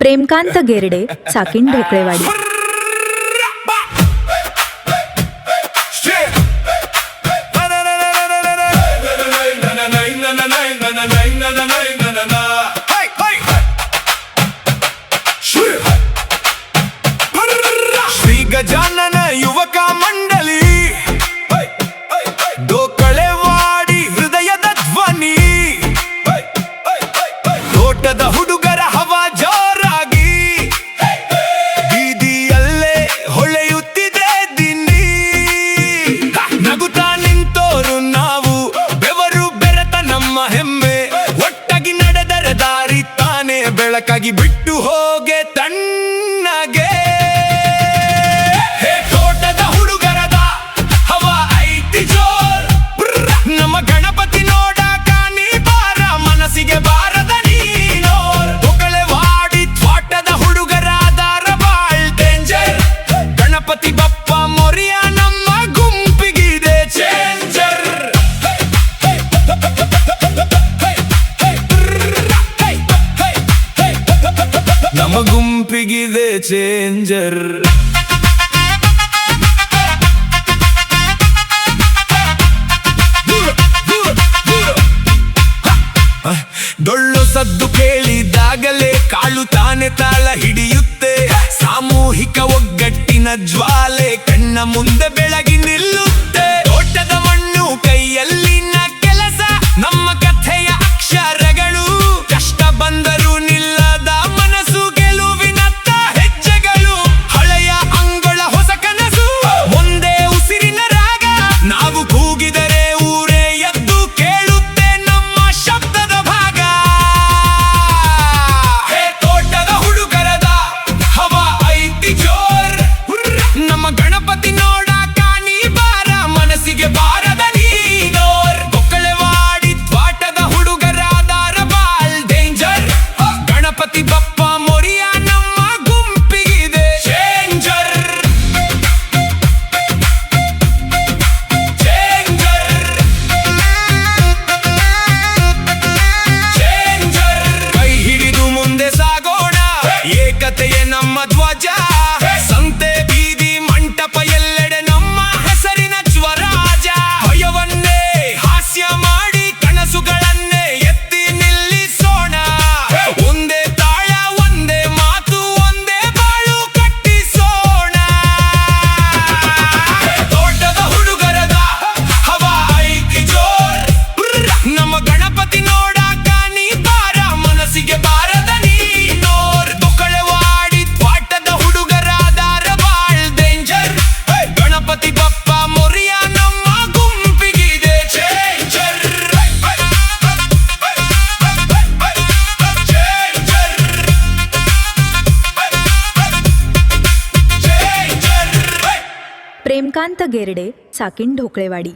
प्रेमकांत गेरडे, चाकीण ढोकळेवाडी। श्री गजानन युवक मंडली ढोकಳೆವಾಡಿ ಹೃದಯದ ಧ್ವನಿ ತೋಟದ ಹುಡುಗರ ಹವಾ ಜೋರಾಗಿ ಬೀದಿಯಲ್ಲೇ ಹೊಳೆಯುತ್ತಿದೆ ದಿನಿ ನಗುತ್ತಾ ನಿಂತೋರು ನಾವು ಬೆವರು ಬೆರೆತ ನಮ್ಮ ಹೆಮ್ಮೆ ಒಟ್ಟಾಗಿ ನಡೆದರೆ ದಾರಿ ತಾನೇ ಬೆಳಕಾಗಿ ಬಿಟ್ಟು ಹೋಗೆ ತಣ್ಣಗೆ ನಮ್ಮ ಗಣಪತಿ ನೋಡಾಕ ನೀ ಬಾರ ಮನಸ್ಸಿಗೆ ಬಾರದ ನೀನೋರ್ ढोकಳೆವಾಡಿ ತ್ವಾಟದ ಹುಡುಗರಾದಾರ ಬಾಳ್ ಡೇಂಜರ್ ಗಣಪತಿ ಬಪ್ಪ ಮೊರಿಯ ನಮ್ಮ ಗುಂಪಿಗಿದೆ ಚೇಂಜರ್ ನಮ್ಮ ಗುಂಪಿಗಿದೆ ಚೇಂಜರ್ ಡೊಳ್ಳು ಸದ್ದು ಕೇಳಿದಾಗಲೇ ಕಾಳು ತಾನೆ ತಾಳ ಹಿಡಿಯುತ್ತೆ ಸಾಮೂಹಿಕ ಒಗ್ಗಟ್ಟಿನ ಜ್ವಾಲೆ ಕಣ್ಣ ಮುಂದೆ ಬೆಳಗಿ ನಿಲ್ಲುತ್ತೆ ತೋಟದ ಮಣ್ಣು ಕೈಯಲ್ಲಿನ ಕೆಲಸ ನಮ್ಮ ಕಥೆಯ ಅಕ್ಷರಗಳು ಕಷ್ಟ ಬಂದರೂ ನಿಲ್ಲದ ಮನಸ್ಸು ಗೆಲುವಿನತ್ತ ಹೆಜ್ಜೆಗಳು ಹಳೆಯ ಅಂಗಳ ಹೊಸ ಕನಸು ಒಂದೇ ಉಸಿರಿನ ರಾಗ ನಾವು ಕೂಗಿದರೆ ಊರೇ ಎದ್ದು ಕೇಳುತ್ತೆ ನಮ್ಮ ಶಬ್ದದ ಭಾಗ ತೋಟದ ಹುಡುಗರದ ಹವಾ ಐತಿ ಜೋರ್ ನಮ್ಮ ಗಣಪತಿ ನೋಡಾಕ ನೀ ಬಾರ ಮನಸ್ಸಿಗೆ ಬಾರದ ನೀನೋರ್ ढोकಳೆವಾಡಿ ತ್ವಾಟದ ಹುಡುಗರಾದಾರ ಬಾಳ್ ಡೇಂಜರ್ ಗಣಪತಿ ಬಪ್ಪ ಮೊರಿಯ ನಮ್ಮ ಗುಂಪಿಗಿದೆ ಚೇಂಜರ್ ಕೈ ಹಿಡಿದು ಮುಂದೆ ಸಾಗೋಣ ಏಕತೆಯೇ ನಮ್ಮ ಧ್ವಜ ಸಂತೆ ಬೀದಿ ಮಂಟಪ ಎಲ್ಲೆಡೆ ನಮ್ಮ ಹೆಸರಿನ ಸ್ವರಾಜ ಭಯವನ್ನೇ ಹಾಸ್ಯ ಮಾಡಿ ಕನಸುಗಳನ್ನೇ ಎತ್ತಿ ನಿಲ್ಲಿಸೋಣ ಒಂದೇ ತಾಳ ಒಂದೇ ಮಾತು ಒಂದೇ ಬಾಳು ಕಟ್ಟಿಸೋಣ ತೋಟದ ಹುಡುಗರದ ಹವಾ ಐತಿ ಜೋರ್ ನಮ್ಮ ಗಣಪತಿ ನೋಡಾಕ ನೀ ಬಾರ ಮನಸ್ಸಿಗೆ ಬಾರದ ನೀನೋರ್ ढोकಳೆವಾಡಿ ತ್ವಾಟದ ಹುಡುಗರಾದಾರ ಬಾಳ್ ಡೇಂಜರ್ ಗಣಪತಿ ಬಪ್ಪ ಮೊರಿಯ ನಮ್ಮ ಗುಂಪಿಗಿದೆ ಚೇಂಜರ್ प्रेमकांत गेरडे, चाकीण ढोकळेवाडी।